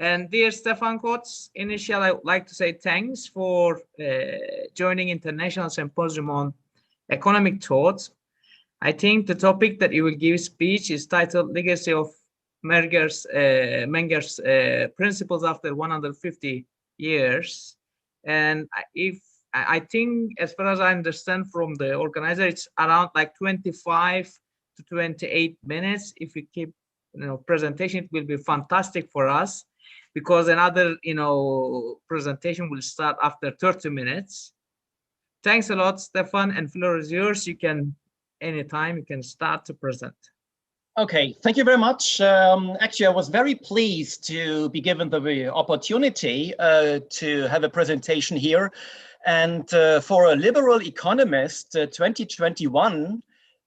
And dear Stefan KOOTHS, initially I would like to say thanks for joining International Symposium on Economic Thought. I think the topic that you will give speech is titled Legacy of Menger's Principles After 150 Years. And I think, as far as I understand from the organizer, it's around like 25 to 28 minutes. If we keep, presentation, it will be fantastic for us, because another, presentation will start after 30 minutes. Thanks a lot, Stefan, and floor is yours. You can, anytime, you can start to present. Okay, thank you very much. Actually, I was very pleased to be given the opportunity to have a presentation here. And for a liberal economist, 2021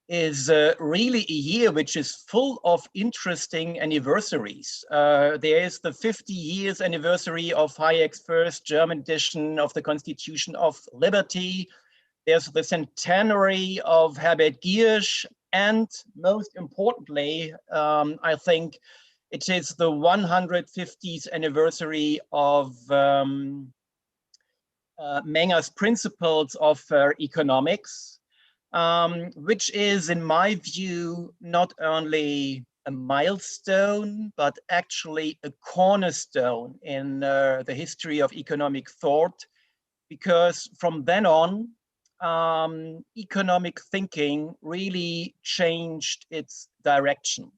is really a year which is full of interesting anniversaries. There is the 50 years anniversary of Hayek's first German edition of the Constitution of Liberty. There's the centenary of Herbert Giersch, and most importantly, I think it is the 150th anniversary of Menger's Principles of Economics, which is, in my view, not only a milestone, but actually a cornerstone in the history of economic thought, because from then on, economic thinking really changed its direction.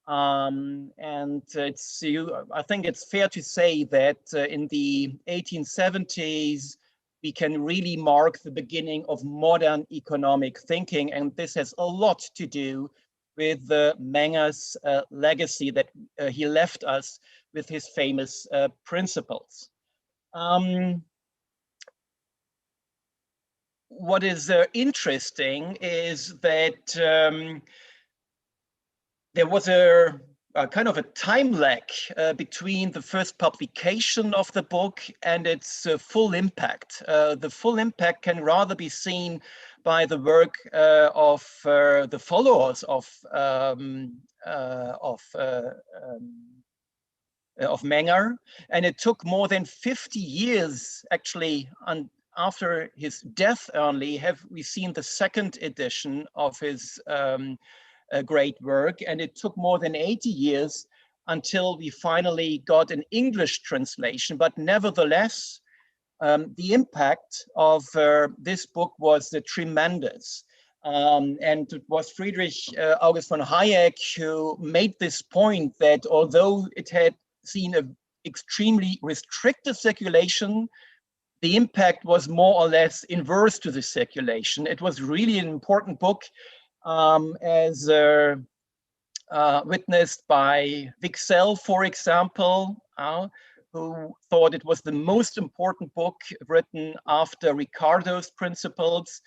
And I think it's fair to say that in the 1870s, we can really mark the beginning of modern economic thinking. And this has a lot to do with Menger's legacy that he left us with his famous principles. What is interesting is that there was a kind of a time lag between the first publication of the book and its full impact. The full impact can rather be seen by the work of the followers of Menger, and it took more than 50 years actually. After his death only have we seen the second edition of his great work, and it took more than 80 years until we finally got an English translation. But nevertheless, the impact of this book was tremendous. And it was Friedrich August von Hayek who made this point that although it had seen an extremely restricted circulation, the impact was more or less inverse to the circulation. It was really an important book, as witnessed by Wicksell, for example, who thought it was the most important book written after Ricardo's Principles.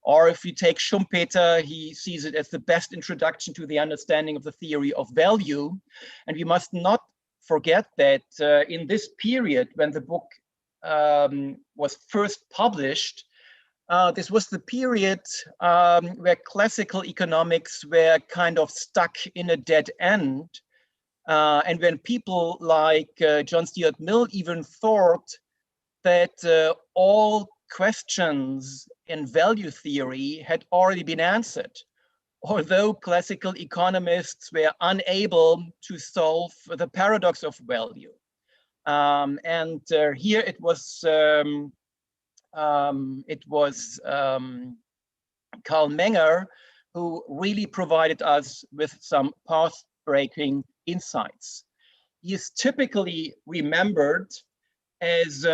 Or if you take Schumpeter, he sees it as the best introduction to the understanding of the theory of value. And we must not forget that in this period, when the book was first published, this was the period where classical economics were kind of stuck in a dead end. And when people like John Stuart Mill even thought that all questions in value theory had already been answered, although classical economists were unable to solve the paradox of value. Here it was Karl Menger who really provided us with some path-breaking insights. He is typically remembered as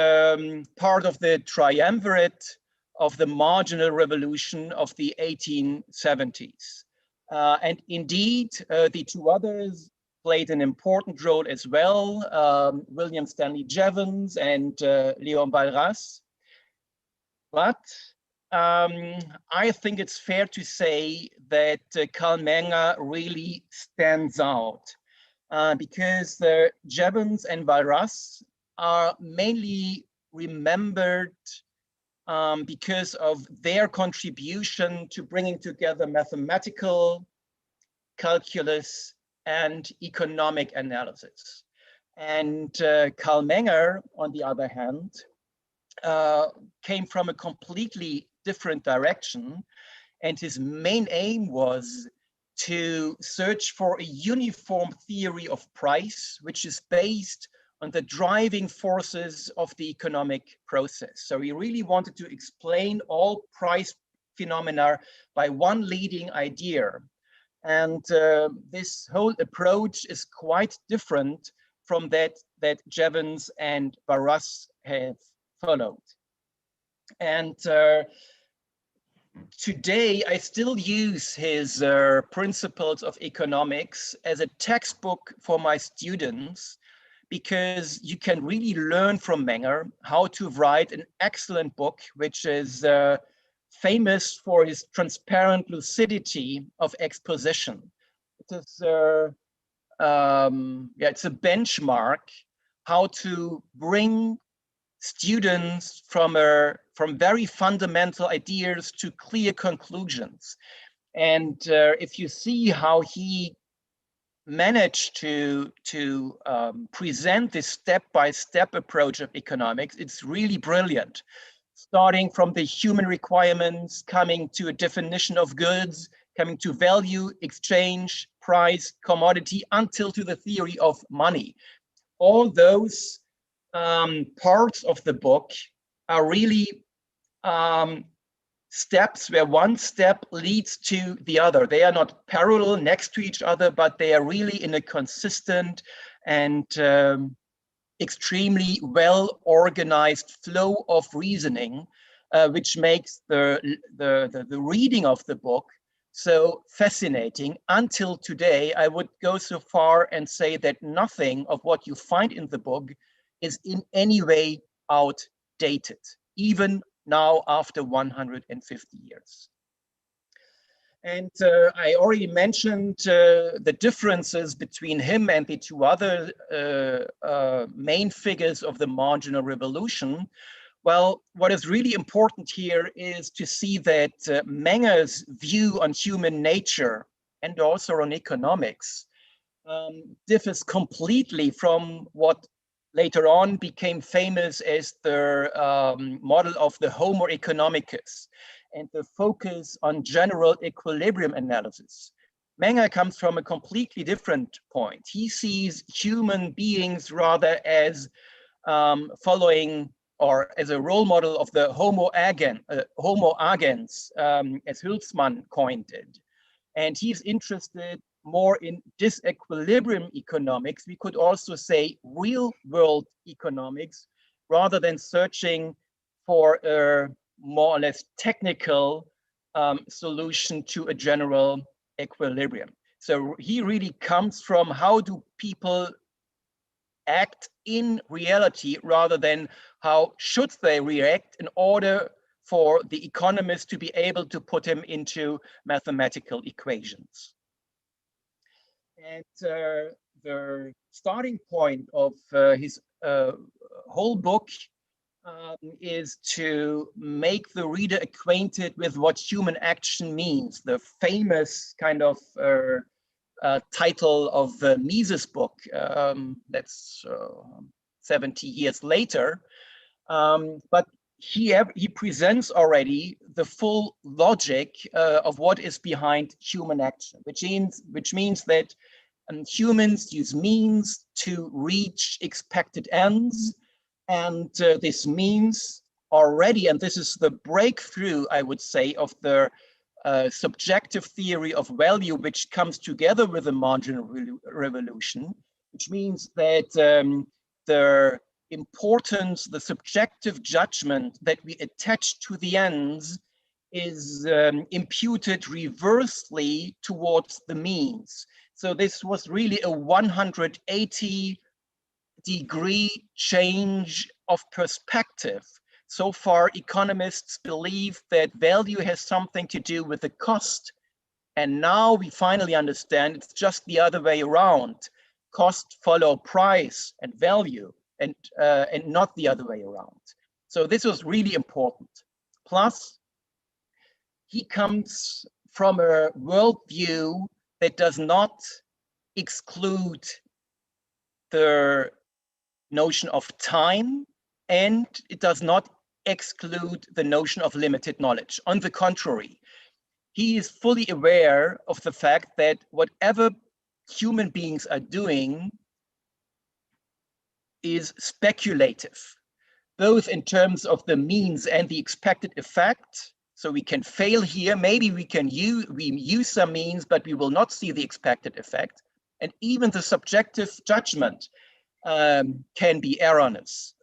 part of the triumvirate of the Marginal Revolution of the 1870s. And indeed, the two others played an important role as well, William Stanley Jevons and Léon Walras. But I think it's fair to say that Karl Menger really stands out because Jevons and Walras are mainly remembered because of their contribution to bringing together mathematical, calculus, and economic analysis. And Karl Menger, on the other hand, came from a completely different direction. And his main aim was to search for a uniform theory of price, which is based on the driving forces of the economic process. So he really wanted to explain all price phenomena by one leading idea. And this whole approach is quite different from that Jevons and Barras have followed. And today, I still use his Principles of Economics as a textbook for my students, because you can really learn from Menger how to write an excellent book, which is famous for his transparent lucidity of exposition. It is, it's a benchmark how to bring students from very fundamental ideas to clear conclusions. And if you see how he managed to present this step-by-step approach of economics, it's really brilliant. Starting from the human requirements, coming to a definition of goods, coming to value, exchange, price, commodity, until to the theory of money. All those parts of the book are really steps where one step leads to the other. They are not parallel next to each other, but they are really in a consistent and extremely well organized flow of reasoning, which makes the reading of the book so fascinating. Until today, I would go so far and say that nothing of what you find in the book is in any way outdated, even now after 150 years. And I already mentioned the differences between him and the two other main figures of the Marginal Revolution. Well, what is really important here is to see that Menger's view on human nature and also on economics differs completely from what later on became famous as the model of the Homo economicus and the focus on general equilibrium analysis. Menger comes from a completely different point. He sees human beings rather as following or as a role model of the Homo agens, as Hülsmann coined it. And he's interested more in disequilibrium economics. We could also say real world economics, rather than searching for a more or less technical solution to a general equilibrium. So he really comes from how do people act in reality rather than how should they react in order for the economist to be able to put him into mathematical equations. And the starting point of his whole book is to make the reader acquainted with what human action means. The famous kind of title of Mises' book, that's 70 years later. But he presents already the full logic of what is behind human action, which means that humans use means to reach expected ends. And this means already, and this is the breakthrough, I would say, of the subjective theory of value, which comes together with the Marginal Revolution, which means that the importance, the subjective judgment that we attach to the ends is imputed reversely towards the means. So this was really a 180-degree change of perspective. So far, economists believe that value has something to do with the cost. And now we finally understand it's just the other way around. Cost follow price and value, and not the other way around. So this was really important. Plus, he comes from a worldview that does not exclude the notion of time, and it does not exclude the notion of limited knowledge. On the contrary, he is fully aware of the fact that whatever human beings are doing is speculative, both in terms of the means and the expected effect. So we can fail here. Maybe we use some means, but we will not see the expected effect. And even the subjective judgment can be erroneous.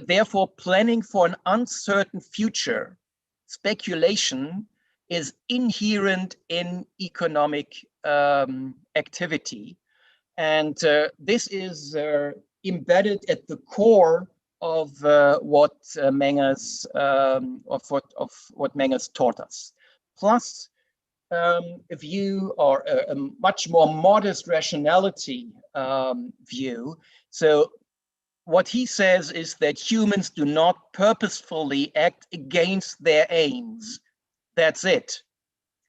Therefore, planning for an uncertain future, speculation, is inherent in economic activity. And this is embedded at the core of what Menger's taught us. Plus, a view, or a much more modest rationality view. So what he says is that humans do not purposefully act against their aims. That's it.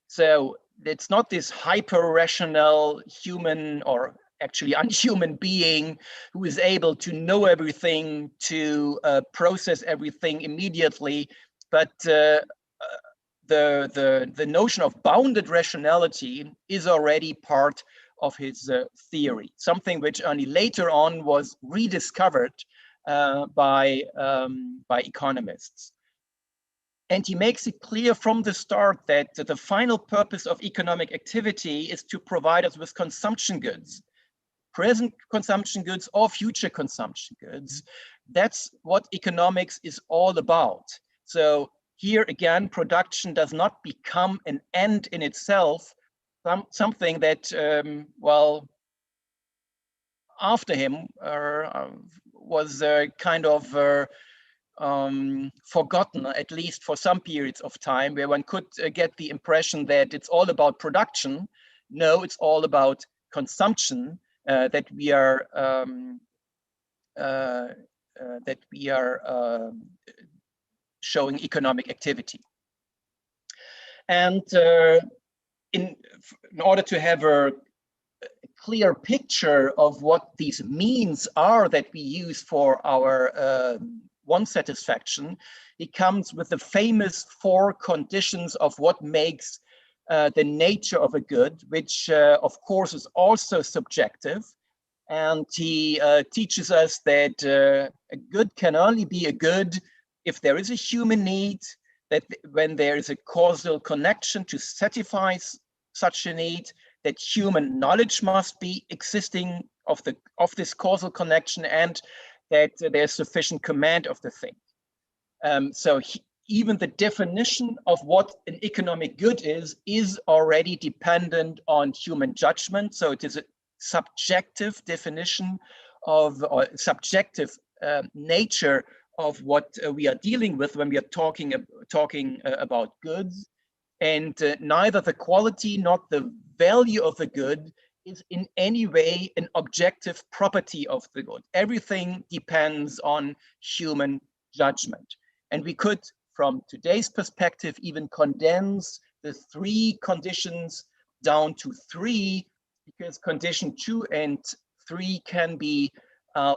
So it's not this hyper-rational human, or actually unhuman being, who is able to know everything, to process everything immediately, but the notion of bounded rationality is already part of his theory, something which only later on was rediscovered by economists. And he makes it clear from the start that the final purpose of economic activity is to provide us with consumption goods, present consumption goods or future consumption goods. That's what economics is all about. So here again, production does not become an end in itself, something that, well, after him was kind of forgotten, at least for some periods of time, where one could get the impression that it's all about production. No, it's all about consumption, that we are showing economic activity. And in order to have a clear picture of what these means are that we use for our one satisfaction, he comes with the famous 4 conditions of what makes the nature of a good, which of course is also subjective. And he teaches us that a good can only be a good if there is a human need, that when there is a causal connection to satisfy such a need, that human knowledge must be existing of this causal connection, and that there's sufficient command of the thing. So even the definition of what an economic good is already dependent on human judgment. So it is a subjective definition of, or subjective nature of what we are dealing with when we are talking about goods. And neither the quality nor the value of the good is in any way an objective property of the good. Everything depends on human judgment. And we could, from today's perspective, even condense the 3 conditions down to 3, because condition 2 and 3 can be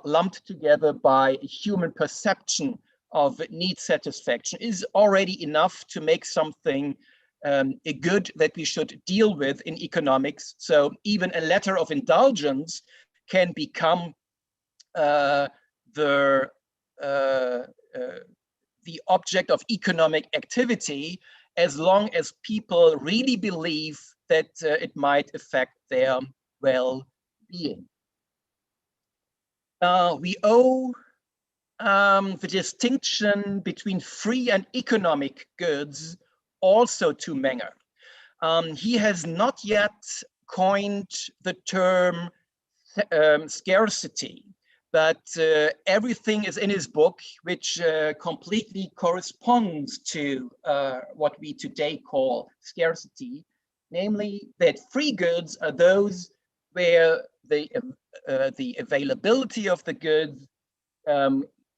lumped together by a human perception of need satisfaction. Is already enough to make something a good that we should deal with in economics. So even a letter of indulgence can become the object of economic activity, as long as people really believe that it might affect their well-being. We owe the distinction between free and economic goods also to Menger. He has not yet coined the term scarcity, but everything is in his book, which completely corresponds to what we today call scarcity, namely that free goods are those where the availability of the goods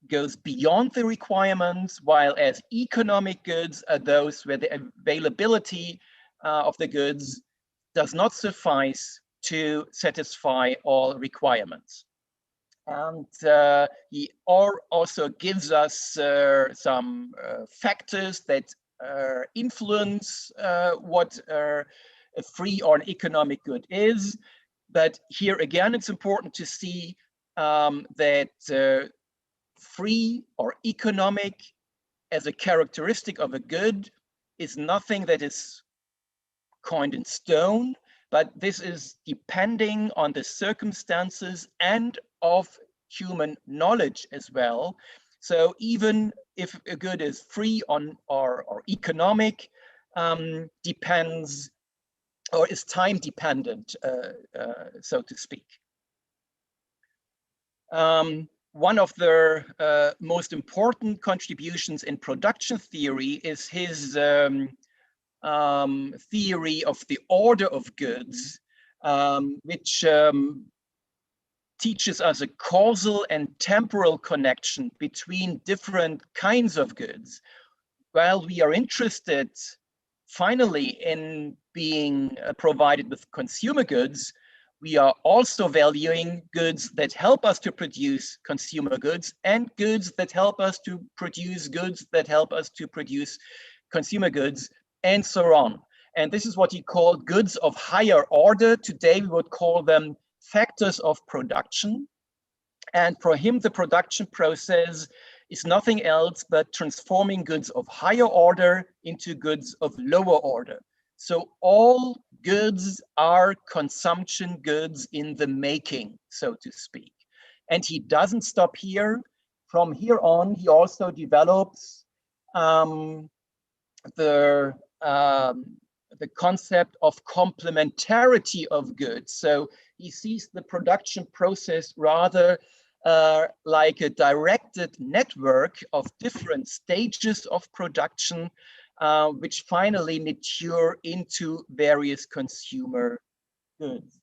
goes beyond the requirements, while as economic goods are those where the availability of the goods does not suffice to satisfy all requirements. And he also gives us some factors that influence what a free or an economic good is. But here again, it's important to see that free or economic as a characteristic of a good is nothing that is coined in stone, but this is depending on the circumstances and of human knowledge as well. So even if a good is free or economic, depends or is time dependent, so to speak. One of the most important contributions in production theory is his theory of the order of goods, which teaches us a causal and temporal connection between different kinds of goods. While we are interested finally in being provided with consumer goods, we are also valuing goods that help us to produce consumer goods and goods that help us to produce goods that help us to produce consumer goods, and so on. And this is what he called goods of higher order. Today we would call them factors of production. And for him, the production process is nothing else but transforming goods of higher order into goods of lower order. So all goods are consumption goods in the making, so to speak. And he doesn't stop here. From here on, he also develops the concept of complementarity of goods. So he sees the production process rather like a directed network of different stages of production, which finally mature into various consumer goods.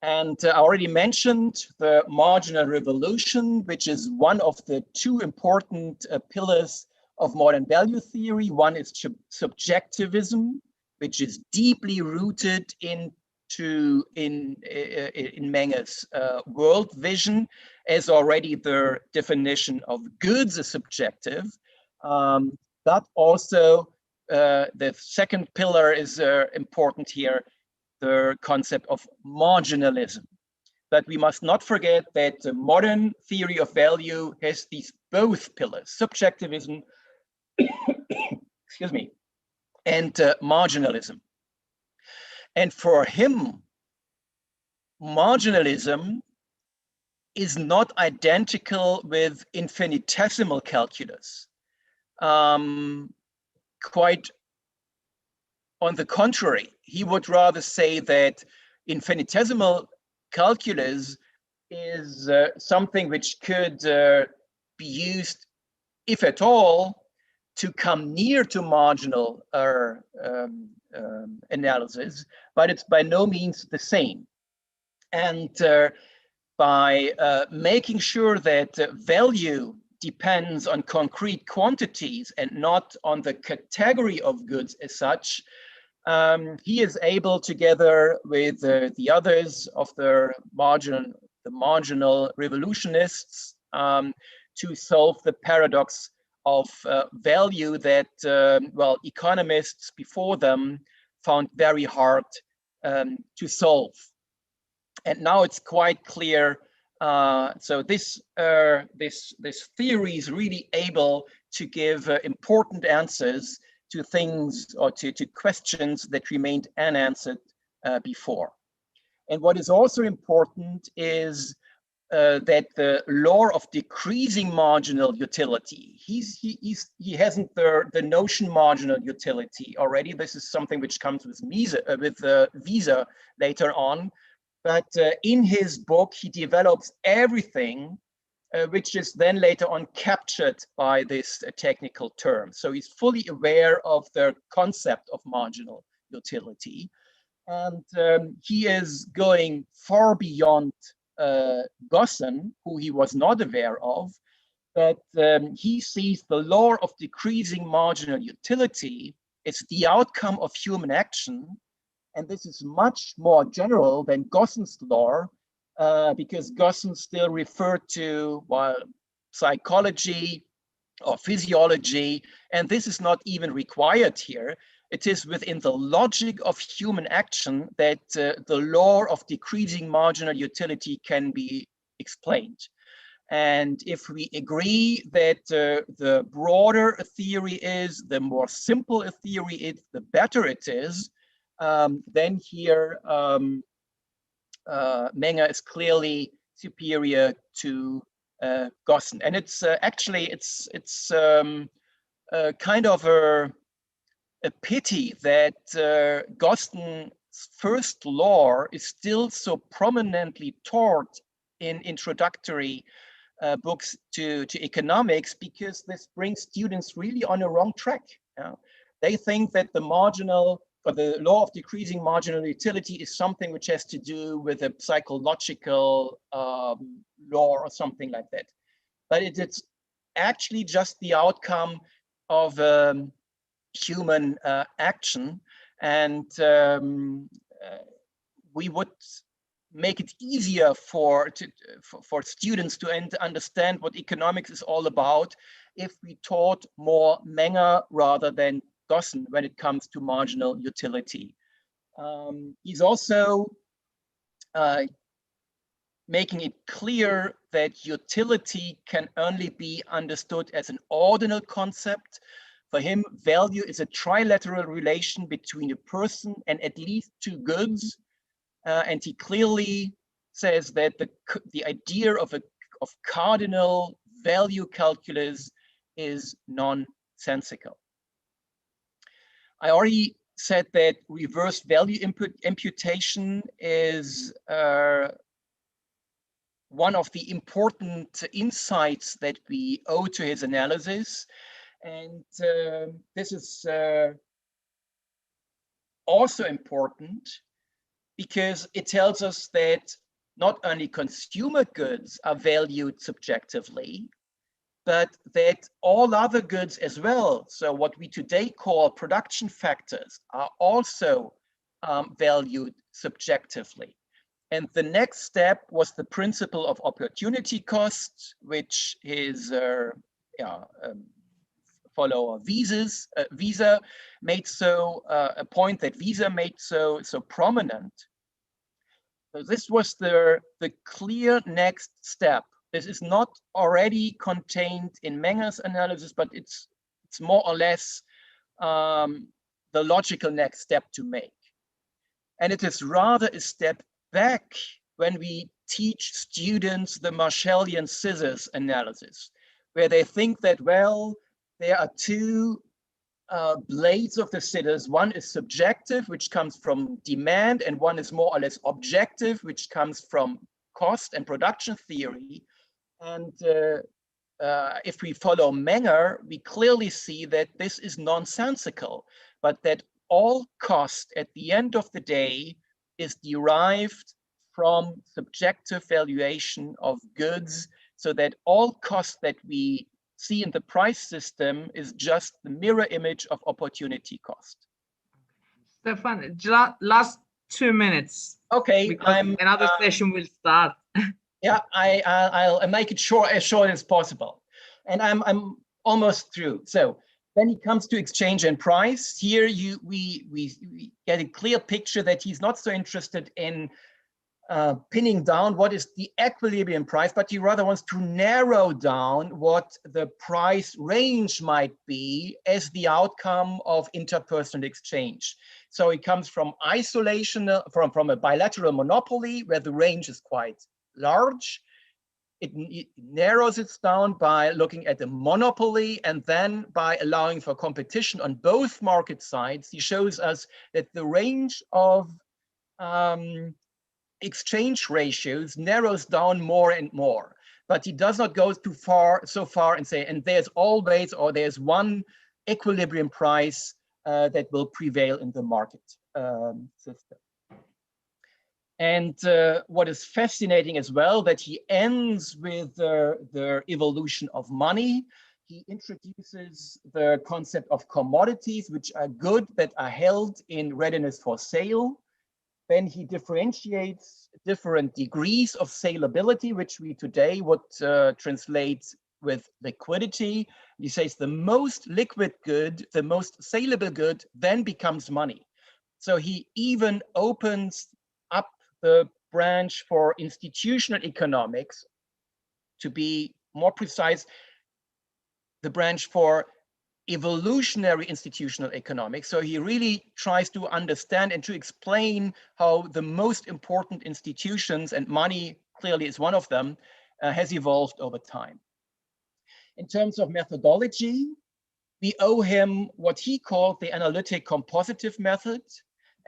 And I already mentioned the Marginal Revolution, which is one of the two important pillars of modern value theory. One is subjectivism, which is deeply rooted in Menger's world vision, as already the definition of goods is subjective. But also the second pillar is important here, the concept of marginalism. But we must not forget that the modern theory of value has these both pillars, subjectivism, excuse me, and marginalism. And for him, marginalism is not identical with infinitesimal calculus. Quite on the contrary, he would rather say that infinitesimal calculus is something which could be used, if at all, to come near to marginal analysis, but it's by no means the same. And by making sure that value depends on concrete quantities and not on the category of goods as such, he is able, together with the others of the marginal revolutionists, to solve the paradox of value that, well, economists before them found very hard to solve. And now it's quite clear. So this theory is really able to give important answers to things or to questions that remained unanswered before. And what is also important is that the law of decreasing marginal utility, he hasn't the notion marginal utility already. This is something which comes with Wieser later on. But in his book, he develops everything which is then later on captured by this technical term. So he's fully aware of the concept of marginal utility. And he is going far beyond Gossen, who he was not aware of, but he sees the law of decreasing marginal utility as the outcome of human action. And this is much more general than Gossen's law, because Gossen still referred to, well, psychology or physiology, and this is not even required here. It is within the logic of human action that the law of decreasing marginal utility can be explained. And if we agree that the broader a theory is, the more simple a theory is, the better it is, then here Menger is clearly superior to Gossen. And it's actually, it's kind of a pity that Gossen's first law is still so prominently taught in introductory books to economics, because this brings students really on a wrong track. They think that the marginal, or the law of decreasing marginal utility, is something which has to do with a psychological law or something like that. But it's actually just the outcome of human action, and we would make it easier for students to understand what economics is all about if we taught more Menger rather than Gossen when it comes to marginal utility. He's also making it clear that utility can only be understood as an ordinal concept. For him, value is a trilateral relation between a person and at least two goods. And he clearly says that the idea of cardinal value calculus is nonsensical. I already said that reverse value imputation is one of the important insights that we owe to his analysis. And this is also important because it tells us that not only consumer goods are valued subjectively, but that all other goods as well, so what we today call production factors, are also valued subjectively. And the next step was the principle of opportunity cost, which his follower Visa made so a point that Visa made so prominent. So this was the clear next step. This is not already contained in Menger's analysis, but it's more or less the logical next step to make. And it is rather a step back when we teach students the Marshallian scissors analysis, where they think that, well, there are two blades of the scissors. One is subjective, which comes from demand, and one is more or less objective, which comes from cost and production theory. And if we follow Menger, we clearly see that this is nonsensical, but that all cost at the end of the day is derived from subjective valuation of goods, so that all cost that we see in the price system is just the mirror image of opportunity cost. Stefan, last 2 minutes. Okay, because another session will start. Yeah, I'll make it as short as possible, and I'm almost through. So then he comes to exchange and price. Here we get a clear picture that he's not so interested in pinning down what is the equilibrium price, but he rather wants to narrow down what the price range might be as the outcome of interpersonal exchange. So it comes from isolation, from a bilateral monopoly where the range is quite large. It narrows it down by looking at the monopoly, and then by allowing for competition on both market sides. He shows us that the range of exchange ratios narrows down more and more, but he does not go so far and say, and there's always, or there's one equilibrium price that will prevail in the market system. And what is fascinating as well, that he ends with the evolution of money. He introduces the concept of commodities, which are goods that are held in readiness for sale. then he differentiates different degrees of salability, which we today would translate with liquidity. He says the most liquid good, the most saleable good, then becomes money. So he even opens up the branch for institutional economics, to be more precise, the branch for evolutionary institutional economics. So he really tries to understand and to explain how the most important institutions, and money clearly is one of them, has evolved over time. In terms of methodology, we owe him what he called the analytic compositive method,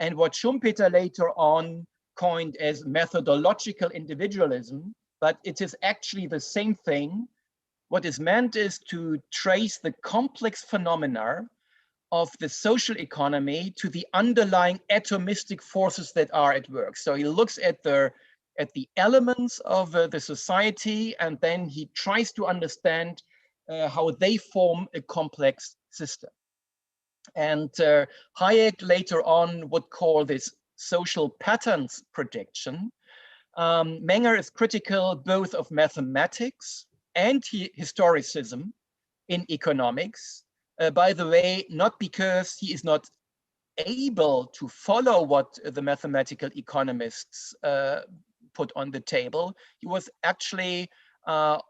and what Schumpeter later on coined as methodological individualism, but it is actually the same thing. What is meant is to trace the complex phenomena of the social economy to the underlying atomistic forces that are at work. So he looks at the elements of the society, and then he tries to understand how they form a complex system. And Hayek later on would call this social patterns prediction. Menger is critical both of mathematics and historicism in economics. By the way, not because he is not able to follow what the mathematical economists put on the table. He was actually a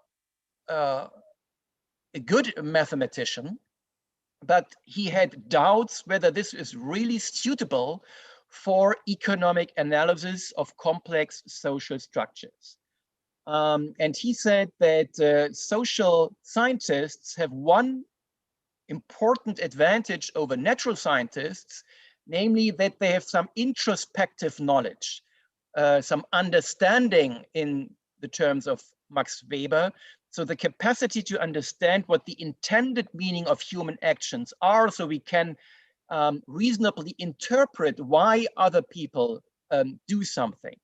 good mathematician, but he had doubts whether this is really suitable for economic analysis of complex social structures. And he said that social scientists have one important advantage over natural scientists, namely that they have some introspective knowledge, some understanding in the terms of Max Weber. So the capacity to understand what the intended meaning of human actions are, so we can reasonably interpret why other people do something.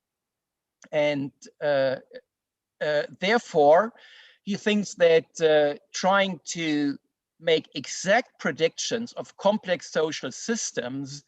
And therefore, he thinks that trying to make exact predictions of complex social systems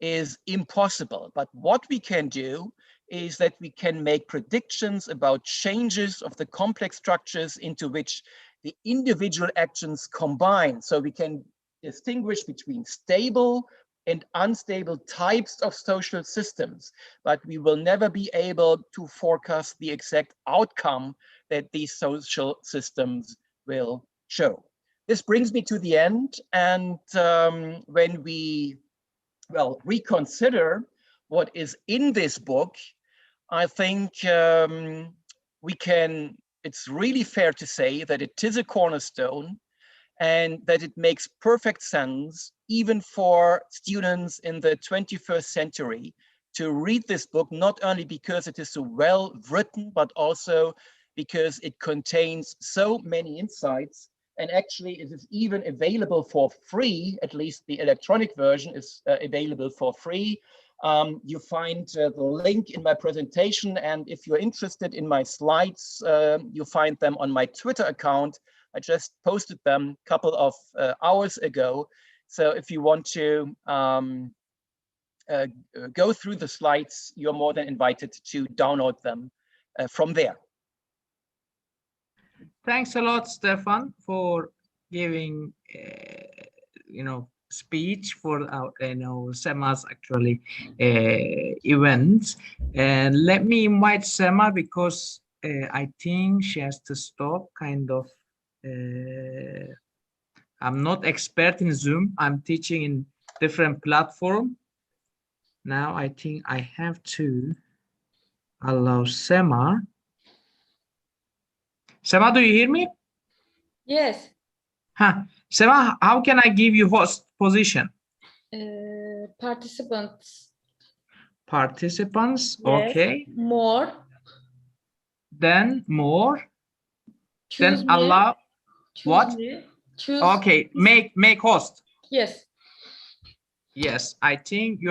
is impossible. But what we can do is that we can make predictions about changes of the complex structures into which the individual actions combine. So we can distinguish between stable and unstable types of social systems, but we will never be able to forecast the exact outcome that these social systems will show. This brings me to the end, and when we reconsider what is in this book, I think it's really fair to say that it is a cornerstone and that it makes perfect sense, even for students in the 21st century, to read this book, not only because it is so well written, but also because it contains so many insights. And actually, it is even available for free. At least the electronic version is available for free. You find the link in my presentation, and if you're interested in my slides, you find them on my Twitter account. I just posted them a couple of hours ago. So if you want to go through the slides, you're more than invited to download them from there. Thanks a lot, Stefan, for giving speech for our Sema's actually events. And let me invite Sema, because I think she has to stop kind of. I'm not expert in Zoom. I'm teaching in different platform. Now I think I have to allow Sema. Sema, do you hear me? Yes. Huh. Sema, how can I give you host position? Participants. Participants, Yes. okay. More. Then more. Choose then me. allow. Choose What? Me. Choose. Okay, make host. Yes. Yes, I think you are